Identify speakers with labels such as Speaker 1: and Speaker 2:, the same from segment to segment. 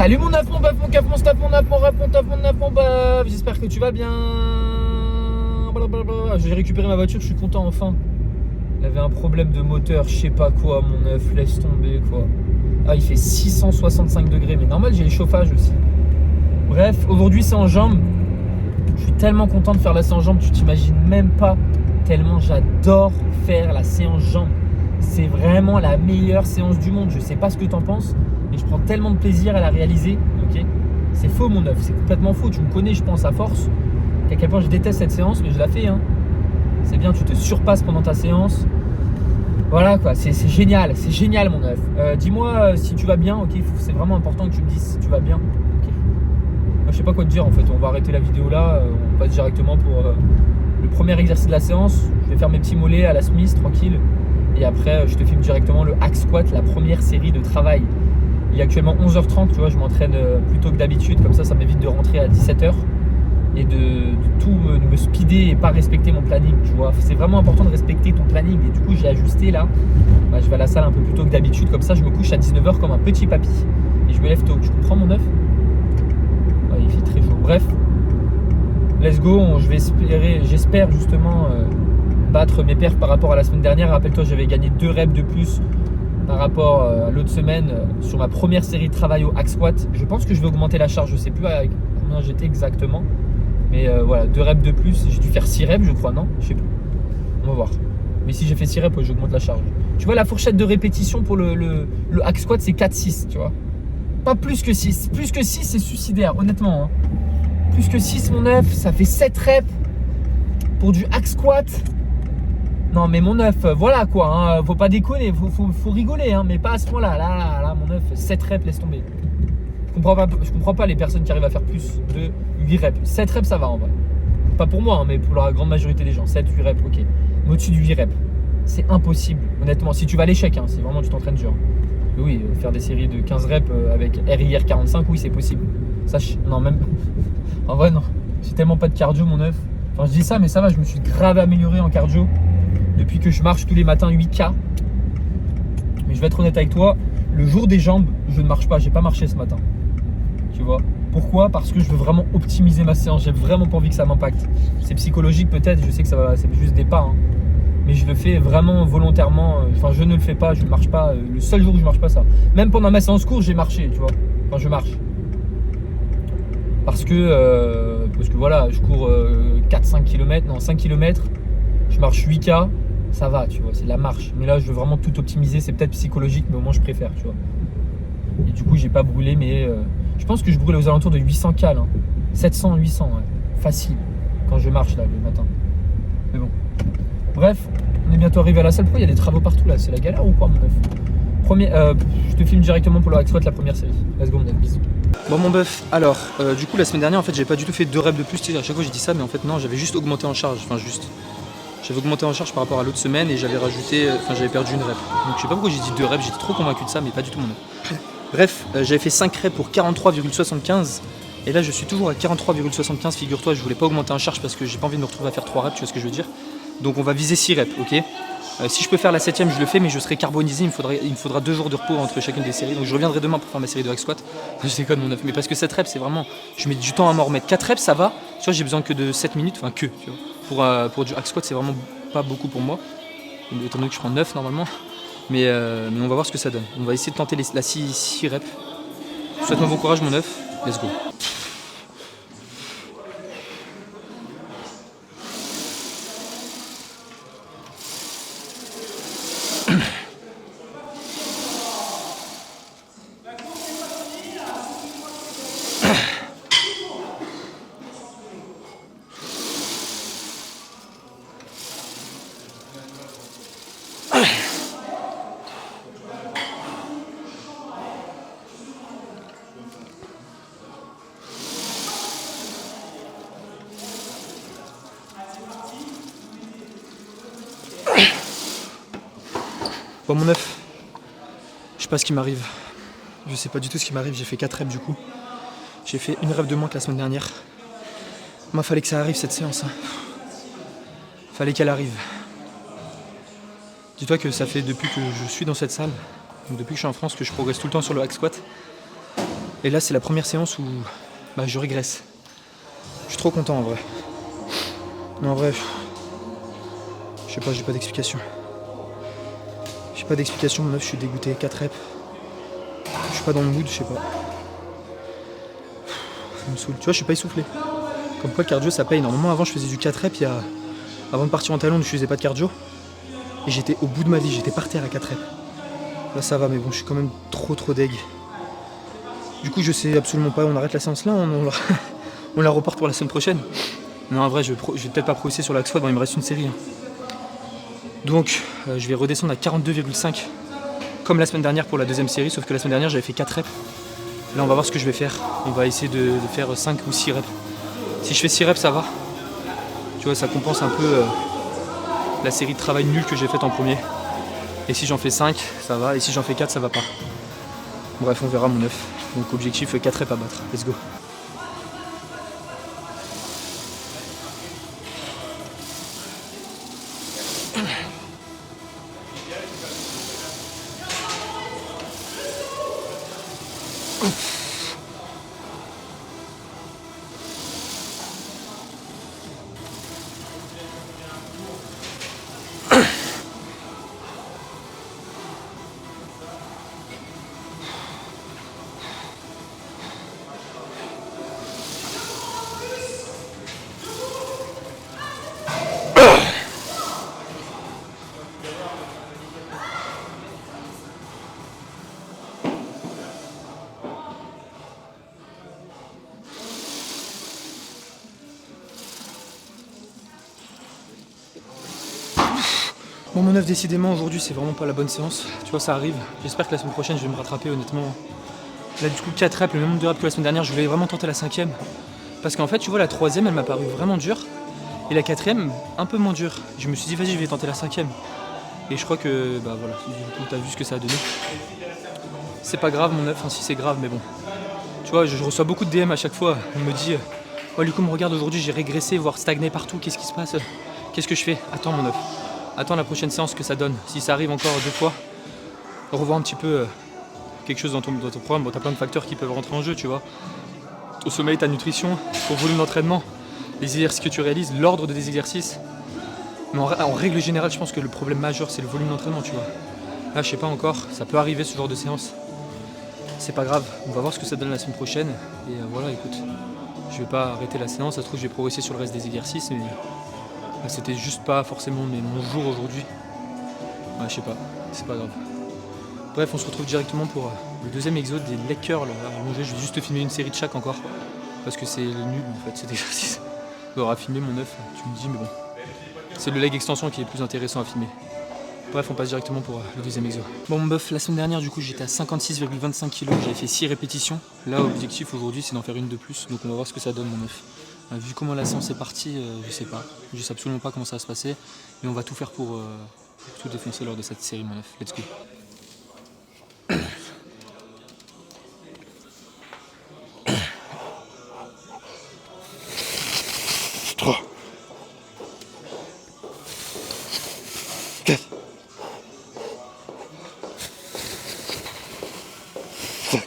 Speaker 1: Salut mon œuf, mon bœuf, mon caf, mon staff, mon œuf, mon ref, mon teuf, mon œuf, mon bœuf. J'espère que tu vas bien. Blablabla. J'ai récupéré ma voiture, je suis content enfin. Il avait un problème de moteur, je sais pas quoi, mon œuf, laisse tomber quoi. Ah, il fait 665 degrés, mais normal, j'ai le chauffage aussi. Bref, aujourd'hui c'est en jambes. Je suis tellement content de faire la séance jambes, tu t'imagines même pas. Tellement j'adore faire la séance jambes. C'est vraiment la meilleure séance du monde. Je sais pas ce que t'en penses, mais je prends tellement de plaisir à la réaliser. Ok, c'est faux mon œuf, c'est complètement faux. Tu me connais, je pense à force. À quel point je déteste cette séance, mais je la fais. Hein. C'est bien, tu te surpasses pendant ta séance. Voilà quoi, c'est génial mon œuf. Dis-moi si tu vas bien. Ok, c'est vraiment important que tu me dises si tu vas bien. Ok. Moi, je sais pas quoi te dire en fait. On va arrêter la vidéo là. On passe directement pour le premier exercice de la séance. Je vais faire mes petits mollets à la Smith tranquille. Et après, je te filme directement le hack squat, la première série de travail. Il est actuellement 11h30, tu vois, je m'entraîne plus tôt que d'habitude, comme ça m'évite de rentrer à 17h et de tout me speeder et pas respecter mon planning, tu vois. C'est vraiment important de respecter ton planning et du coup, j'ai ajusté là. Bah, je vais à la salle un peu plus tôt que d'habitude, comme ça, je me couche à 19h comme un petit papy et je me lève tôt. Tu comprends mon œuf? Ouais, il fait très chaud. Bref, let's go. J'espère justement battre mes perfs par rapport à la semaine dernière. Rappelle-toi, j'avais gagné 2 reps de plus par rapport à l'autre semaine sur ma première série de travail au hack squat. Je pense que je vais augmenter la charge, je sais plus à combien j'étais exactement, mais voilà, 2 reps de plus. J'ai dû faire 6 reps je crois, non? Je sais plus, on va voir. Mais si j'ai fait 6 reps, ouais, j'augmente la charge. Tu vois, la fourchette de répétition pour le hack squat, c'est 4-6, tu vois, pas plus que 6. Plus que 6, c'est suicidaire, honnêtement, hein. Plus que 6 mon œuf, ça fait 7 reps pour du hack squat. Non mais mon œuf, voilà quoi, hein, faut pas déconner, faut rigoler, hein, mais pas à ce point-là. Là, mon œuf, 7 reps, laisse tomber. Je comprends pas les personnes qui arrivent à faire plus de 8 reps. 7 reps, ça va en vrai. Pas pour moi, hein, mais pour la grande majorité des gens. 7, 8 reps, ok. Mais au-dessus du 8 reps, c'est impossible, honnêtement. Si tu vas à l'échec, hein, si vraiment tu t'entraînes dur. Mais oui, faire des séries de 15 reps avec RIR 45, oui, c'est possible. Ça, non, même. En vrai, non. J'ai tellement pas de cardio, mon œuf. Enfin, je dis ça, mais ça va, je me suis grave amélioré en cardio. Depuis que je marche tous les matins 8K. Mais je vais être honnête avec toi, le jour des jambes, je ne marche pas, j'ai pas marché ce matin. Tu vois? Pourquoi? Parce que je veux vraiment optimiser ma séance, j'ai vraiment pas envie que ça m'impacte. C'est psychologique peut-être, je sais que ça va, c'est juste des pas, hein. Mais je le fais vraiment volontairement, enfin je ne le fais pas, je ne marche pas, le seul jour où je marche pas ça. Même pendant ma séance courte, j'ai marché, tu vois. Enfin je marche. Parce que voilà, je cours 4-5 km, non 5 km. Je marche 8K, ça va, tu vois, c'est de la marche. Mais là, je veux vraiment tout optimiser. C'est peut-être psychologique, mais au moins, je préfère, tu vois. Et du coup, j'ai pas brûlé, mais je pense que je brûle aux alentours de 800K, là. 700, 800, ouais. Facile, quand je marche, là, le matin. Mais bon. Bref, on est bientôt arrivé à la salle. Pourquoi il y a des travaux partout, là? C'est la galère ou quoi, mon bœuf? Je te filme directement pour le hack squat, la première série. Let's go, mon bisous. Bon mon bœuf, alors du coup la semaine dernière en fait j'avais pas du tout fait 2 reps de plus, tu sais, à chaque fois j'ai dit ça mais en fait non, j'avais juste augmenté en charge, j'avais augmenté en charge par rapport à l'autre semaine et j'avais perdu une rep. Donc je sais pas pourquoi j'ai dit 2 reps, j'étais trop convaincu de ça mais pas du tout mon œuf. Bref, j'avais fait 5 reps pour 43,75 et là je suis toujours à 43,75, figure-toi, je voulais pas augmenter en charge parce que j'ai pas envie de me retrouver à faire 3 reps, tu vois ce que je veux dire. Donc on va viser 6 reps, ok. Si je peux faire la 7ème, je le fais, mais je serai carbonisé. Il me faudra 2 jours de repos entre chacune des séries. Donc je reviendrai demain pour faire ma série de hack squat. Je déconne mon œuf, mais parce que 7 reps, c'est vraiment. Je mets du temps à m'en remettre. 4 reps, ça va. Tu vois, j'ai besoin que de 7 minutes. Enfin, tu vois. Pour du hack squat, c'est vraiment pas beaucoup pour moi. Étant donné que je prends 9 normalement. Mais on va voir ce que ça donne. On va essayer de tenter la 6 reps. Je souhaite bon courage, mon œuf. Let's go. Bon mon œuf, je sais pas ce qui m'arrive. Je sais pas du tout ce qui m'arrive, j'ai fait 4 reps du coup. J'ai fait une rep de moins que la semaine dernière. Moi fallait que ça arrive cette séance. Fallait qu'elle arrive. Dis-toi que ça fait depuis que je suis dans cette salle, donc depuis que je suis en France, que je progresse tout le temps sur le hack squat. Et là, c'est la première séance où je régresse. Je suis trop content en vrai. Mais en vrai, je sais pas, j'ai pas d'explication. J'ai pas d'explication, mon œuf, je suis dégoûté. 4 reps. Je suis pas dans le mood, je sais pas. Ça me saoule. Tu vois, je suis pas essoufflé. Comme quoi, le cardio, ça paye. Normalement, avant, je faisais du 4 reps. Avant de partir en Thaïlande, je faisais pas de cardio. Et j'étais au bout de ma vie, j'étais par terre à 4 reps. Là, ça va, mais bon, je suis quand même trop deg. Du coup, je sais absolument pas. On arrête la séance là, on la reporte pour la semaine prochaine. Non, en vrai, je vais peut-être pas progresser sur l'axe squat. Bon, il me reste une série. Donc, je vais redescendre à 42,5 comme la semaine dernière pour la deuxième série. Sauf que la semaine dernière, j'avais fait 4 reps. Là, on va voir ce que je vais faire. On va essayer de faire 5 ou 6 reps. Si je fais 6 reps, ça va. Tu vois, ça compense un peu la série de travail nul que j'ai faite en premier. Et si j'en fais 5, ça va. Et si j'en fais 4, ça va pas. Bref, on verra mon œuf. Donc, objectif 4 reps à battre. Let's go. Bon, mon œuf, décidément, aujourd'hui, c'est vraiment pas la bonne séance. Tu vois, ça arrive. J'espère que la semaine prochaine, je vais me rattraper, honnêtement. Là, du coup, 4 reps, le même nombre de reps que la semaine dernière. Je voulais vraiment tenter la 5e. Parce qu'en fait, tu vois, la 3e, elle m'a paru vraiment dure. Et la 4e, un peu moins dure. Je me suis dit, vas-y, je vais tenter la 5e. Et je crois que, voilà, du coup, t'as vu ce que ça a donné. C'est pas grave, mon œuf. Enfin, si, c'est grave, mais bon. Tu vois, je reçois beaucoup de DM à chaque fois. On me dit, oh, Lucas, me regarde aujourd'hui, j'ai régressé, voire stagné partout. Qu'est-ce qui se passe? Qu'est-ce que je fais? Attends, mon œuf. Attends la prochaine séance que ça donne. Si ça arrive encore 2 fois, revois un petit peu quelque chose dans ton programme. Bon, t'as plein de facteurs qui peuvent rentrer en jeu, tu vois. Ton sommeil, ta nutrition, ton volume d'entraînement, les exercices que tu réalises, l'ordre des exercices. Mais en règle générale, je pense que le problème majeur, c'est le volume d'entraînement, tu vois. Là, je sais pas encore, ça peut arriver ce genre de séance. C'est pas grave, on va voir ce que ça donne la semaine prochaine. Et voilà, écoute, je vais pas arrêter la séance, ça se trouve, je vais progresser sur le reste des exercices, mais c'était juste pas forcément mon jour aujourd'hui. Ouais, je sais pas, c'est pas grave. Bref, on se retrouve directement pour le deuxième exo des leg curls à allonger. Je vais juste te filmer une série de chaque encore. Parce que c'est nul en fait cet exercice. On aura filmé mon œuf, tu me dis, mais bon. C'est le leg extension qui est plus intéressant à filmer. Bref, on passe directement pour le deuxième exo. Bon, mon bœuf, la semaine dernière, du coup, j'étais à 56,25 kg. J'avais fait 6 répétitions. Là, l'objectif aujourd'hui, c'est d'en faire une de plus. Donc, on va voir ce que ça donne, mon œuf. Vu comment la séance est partie, je sais pas. Je sais absolument pas comment ça va se passer. Mais on va tout faire pour tout défoncer lors de cette série, mon œuf. Let's go.
Speaker 2: 3, 4, 5.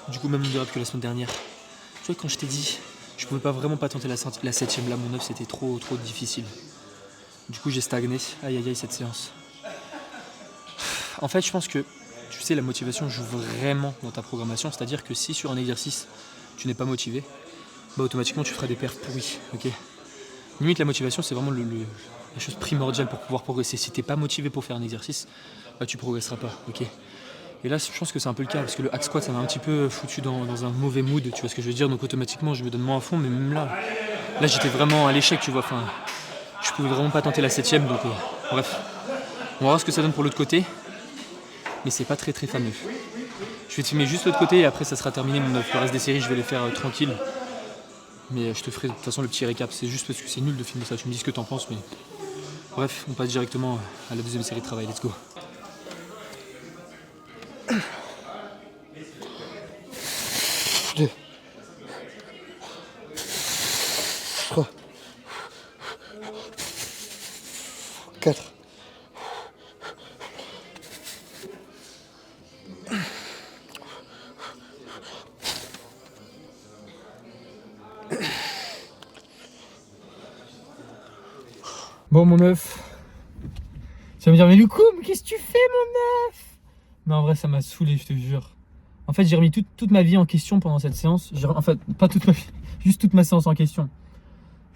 Speaker 1: Du coup, même mieux que la semaine dernière. Tu vois, quand je t'ai dit, je pouvais vraiment pas tenter la 7ème. Là, mon œuf, c'était trop difficile. Du coup, j'ai stagné. Aïe aïe aïe, cette séance. En fait, je pense que, tu sais, la motivation joue vraiment dans ta programmation. C'est-à-dire que si sur un exercice, tu n'es pas motivé, automatiquement, tu feras des perfs pourris. Ok. Limite, la motivation, c'est vraiment la chose primordiale pour pouvoir progresser. Si tu n'es pas motivé pour faire un exercice, tu progresseras pas. Ok. Et là, je pense que c'est un peu le cas, parce que le hack squat, ça m'a un petit peu foutu dans un mauvais mood, tu vois ce que je veux dire. Donc automatiquement, je me donne moins à fond, mais même là j'étais vraiment à l'échec, tu vois. Enfin, je pouvais vraiment pas tenter la 7ème, donc bref. On va voir ce que ça donne pour l'autre côté, mais c'est pas très fameux. Je vais te filmer juste l'autre côté et après ça sera terminé. Le reste des séries, je vais les faire tranquille. Mais je te ferai de toute façon le petit récap. C'est juste parce que c'est nul de filmer ça. Tu me dis ce que t'en penses, mais bref, on passe directement à la deuxième série de travail. Let's go.
Speaker 2: 3, 4.
Speaker 1: Bon, mon œuf. Tu vas me dire, mais Loukoum, qu'est-ce que tu fais, mon œuf? Non, en vrai, ça m'a saoulé, je te jure. En fait, j'ai remis toute ma vie en question pendant cette séance. En fait, pas toute ma vie, juste toute ma séance en question.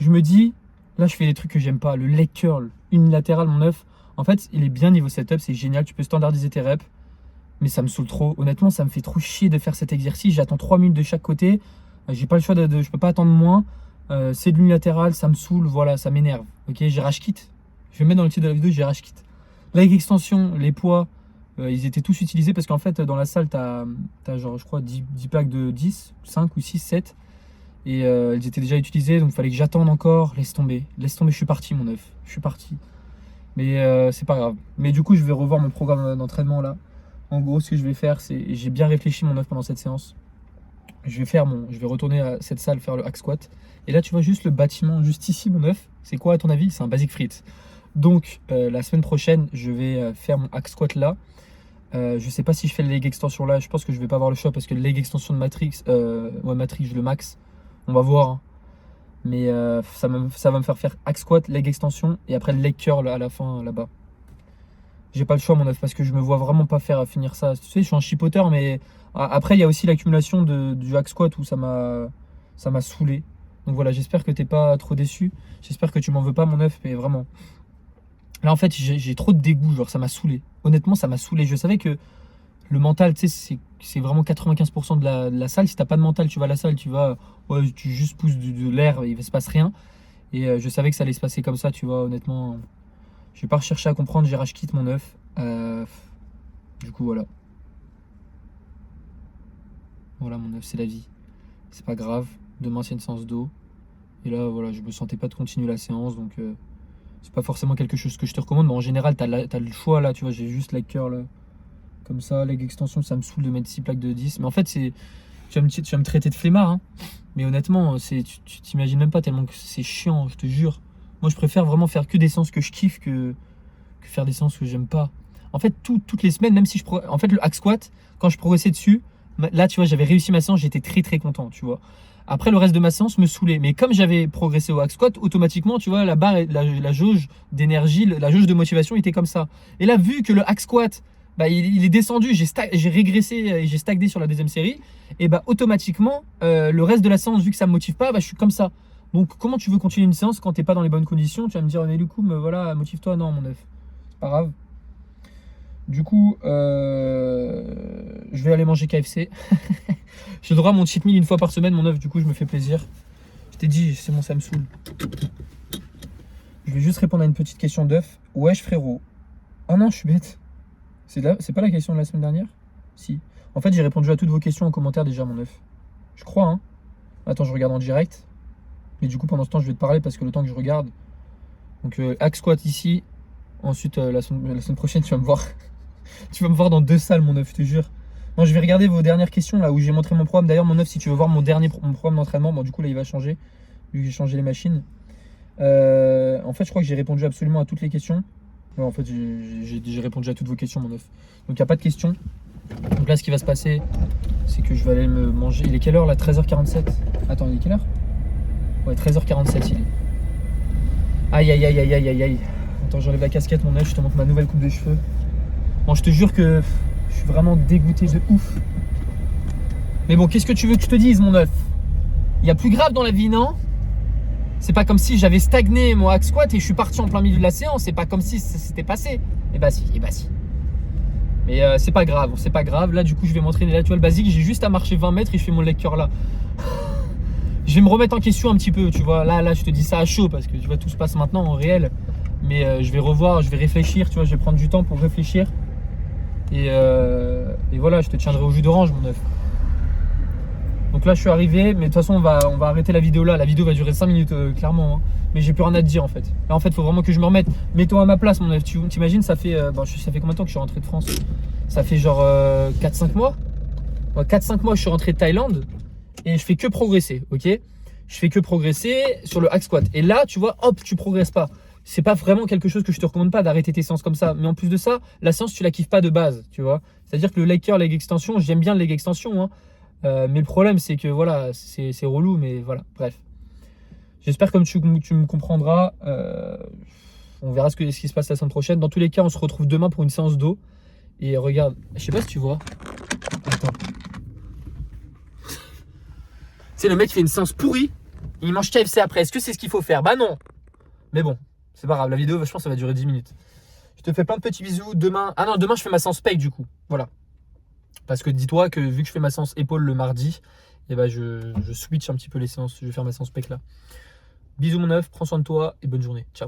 Speaker 1: Je me dis, là, je fais des trucs que j'aime pas. Le leg curl unilatéral, mon œuf. En fait, il est bien niveau setup, c'est génial. Tu peux standardiser tes reps. Mais ça me saoule trop. Honnêtement, ça me fait trop chier de faire cet exercice. J'attends 3 minutes de chaque côté. J'ai pas le choix je peux pas attendre moins. C'est de l'unilatéral, ça me saoule. Voilà, ça m'énerve. Ok, j'ai rage kit. Je vais mettre dans le titre de la vidéo, j'ai rage kit. Leg extension, les poids, ils étaient tous utilisés parce qu'en fait, dans la salle, t'as genre, je crois, 10 packs de 10, 5 ou 6, 7. Et ils étaient déjà utilisés, donc il fallait que j'attende encore. Laisse tomber, je suis parti, mon œuf. Je suis parti. Mais c'est pas grave. Mais du coup, je vais revoir mon programme d'entraînement là. En gros, ce que je vais faire, c'est, j'ai bien réfléchi mon œuf pendant cette séance. Je vais retourner à cette salle faire le hack squat. Et là, tu vois juste le bâtiment juste ici, mon œuf. C'est quoi à ton avis? C'est un basic frites. Donc, la semaine prochaine, je vais faire mon hack squat là. Je sais pas si je fais le leg extension là. Je pense que je vais pas avoir le choix parce que le leg extension de Matrix, Matrix, je le max. On va voir. Hein. Mais ça va me faire hack squat, leg extension et après le leg curl à la fin là-bas. J'ai pas le choix, mon œuf, parce que je me vois vraiment pas finir ça. Tu sais, je suis un chipoteur, mais après, il y a aussi l'accumulation du hack squat où ça m'a saoulé. Donc voilà, j'espère que t'es pas trop déçu. J'espère que tu m'en veux pas, mon œuf, mais vraiment. Là, en fait, j'ai trop de dégoût, genre, ça m'a saoulé. Honnêtement, ça m'a saoulé. Je savais que le mental, tu sais, c'est vraiment 95% de la salle. Si t'as pas de mental, tu vas à la salle, tu juste pousses de l'air, il ne se passe rien. Et je savais que ça allait se passer comme ça, tu vois, honnêtement. Je vais pas rechercher à comprendre, j'ai rage quitte mon œuf. Du coup, voilà. Voilà, mon œuf, c'est la vie. C'est pas grave. Demain, c'est une séance d'eau. Et là, voilà, je me sentais pas de continuer la séance. Donc, c'est pas forcément quelque chose que je te recommande. Mais en général, t'as le choix là. Tu vois, j'ai juste leg curl comme ça. Leg extension, ça me saoule de mettre 6 plaques de 10. Mais en fait, tu vas me traiter de flemmard. Hein. Mais honnêtement, tu t'imagines même pas tellement que c'est chiant, je te jure. Moi, je préfère vraiment faire que des séances que je kiffe que faire des séances que j'aime pas. En fait, toutes les semaines, même si en fait, le hack squat, quand je progressais dessus, là, tu vois, j'avais réussi ma séance, j'étais très très content, tu vois. Après, le reste de ma séance me saoulait. Mais comme j'avais progressé au hack squat, automatiquement, tu vois, la barre, la jauge d'énergie, la jauge de motivation était comme ça. Et là, vu que le hack squat, bah, il est descendu, j'ai régressé et j'ai stagné sur la deuxième série, et bah, automatiquement, le reste de la séance, vu que ça me motive pas, bah, je suis comme ça. Donc, comment tu veux continuer une séance quand t'es pas dans les bonnes conditions? Tu vas me dire, Loukoum, voilà, motive-toi. Non, mon œuf, c'est pas grave. Du coup, je vais aller manger KFC. J'ai le droit à mon cheat meal une fois par semaine, mon œuf. Du coup, je me fais plaisir. Je t'ai dit, c'est bon, ça me saoule. Je vais juste répondre à une petite question d'œuf. Wesh, frérot. Ah non, je suis bête. C'est pas la question de la semaine dernière? Si. En fait, j'ai répondu à toutes vos questions en commentaire déjà, mon œuf. Je crois, hein. Attends, je regarde en direct. Mais du coup, pendant ce temps, je vais te parler parce que le temps que je regarde. Donc, hack squat ici. Ensuite, la semaine prochaine, tu vas me voir. Tu vas me voir dans 2 salles, mon œuf, je te jure. Bon, je vais regarder vos dernières questions là où j'ai montré mon programme. D'ailleurs, mon œuf, si tu veux voir mon programme d'entraînement, bon, du coup, là, il va changer. Vu que j'ai changé les machines. En fait, je crois que j'ai répondu absolument à toutes les questions. Ouais, en fait, j'ai répondu à toutes vos questions, mon œuf. Donc, il n'y a pas de questions. Donc là, ce qui va se passer, c'est que je vais aller me manger. Il est quelle heure là? 13h47. Attends, il est quelle heure? Ouais, 13h47 il est. Aïe aïe aïe aïe aïe aïe aïe. Attends, j'enlève la casquette, mon œuf, je te montre ma nouvelle coupe de cheveux. Bon, je te jure que je suis vraiment dégoûté de ouf. Mais bon, qu'est-ce que tu veux que je te dise, mon œuf? Il y a plus grave dans la vie, non? C'est pas comme si j'avais stagné mon hack squat et je suis parti en plein milieu de la séance. C'est pas comme si ça s'était passé. Eh bah si, eh bah si. Mais c'est pas grave, c'est pas grave. Là, du coup, je vais m'entraîner. Là, tu vois, le basique, j'ai juste à marcher 20 mètres et je fais mon leg curl là. Je vais me remettre en question un petit peu, tu vois. Là, je te dis ça à chaud parce que tu vois, tout se passe maintenant en réel. Mais je vais revoir, je vais réfléchir, tu vois. Je vais prendre du temps pour réfléchir. Et voilà, je te tiendrai au jus d'orange, mon œuf. Donc là, je suis arrivé. Mais de toute façon, on va arrêter la vidéo là. La vidéo va durer 5 minutes, clairement. Hein. Mais j'ai plus rien à te dire en fait. Là, en fait, il faut vraiment que je me remette. Mets-toi à ma place, mon œuf. Tu t'imagines, ça fait combien de temps que je suis rentré de France? Ça fait genre 4-5 mois. 4-5 mois, je suis rentré de Thaïlande. Et je fais que progresser, ok? je fais que progresser sur le hack squat. Et là, tu vois, hop, tu progresses pas. C'est pas vraiment quelque chose que je te recommande pas d'arrêter tes séances comme ça. Mais en plus de ça, la séance, tu la kiffes pas de base, tu vois. C'est-à-dire que le leg curl, leg extension, j'aime bien le leg extension, hein. Mais le problème, c'est que voilà, c'est relou, mais voilà, bref. J'espère que tu me comprendras. On verra ce qui se passe la semaine prochaine. Dans tous les cas, on se retrouve demain pour une séance d'eau. Et regarde, je sais pas si tu vois. Attends. C'est le mec qui fait une séance pourrie. Il mange KFC après. Est-ce que c'est ce qu'il faut faire? Bah non. Mais bon, c'est pas grave. La vidéo, je pense, ça va durer 10 minutes. Je te fais plein de petits bisous. Demain. Ah non, demain, je fais ma séance pec du coup. Voilà. Parce que dis-toi que vu que je fais ma séance épaule le mardi, et ben je switch un petit peu les séances. Je vais faire ma séance pec là. Bisous mon œuf, prends soin de toi et bonne journée. Ciao.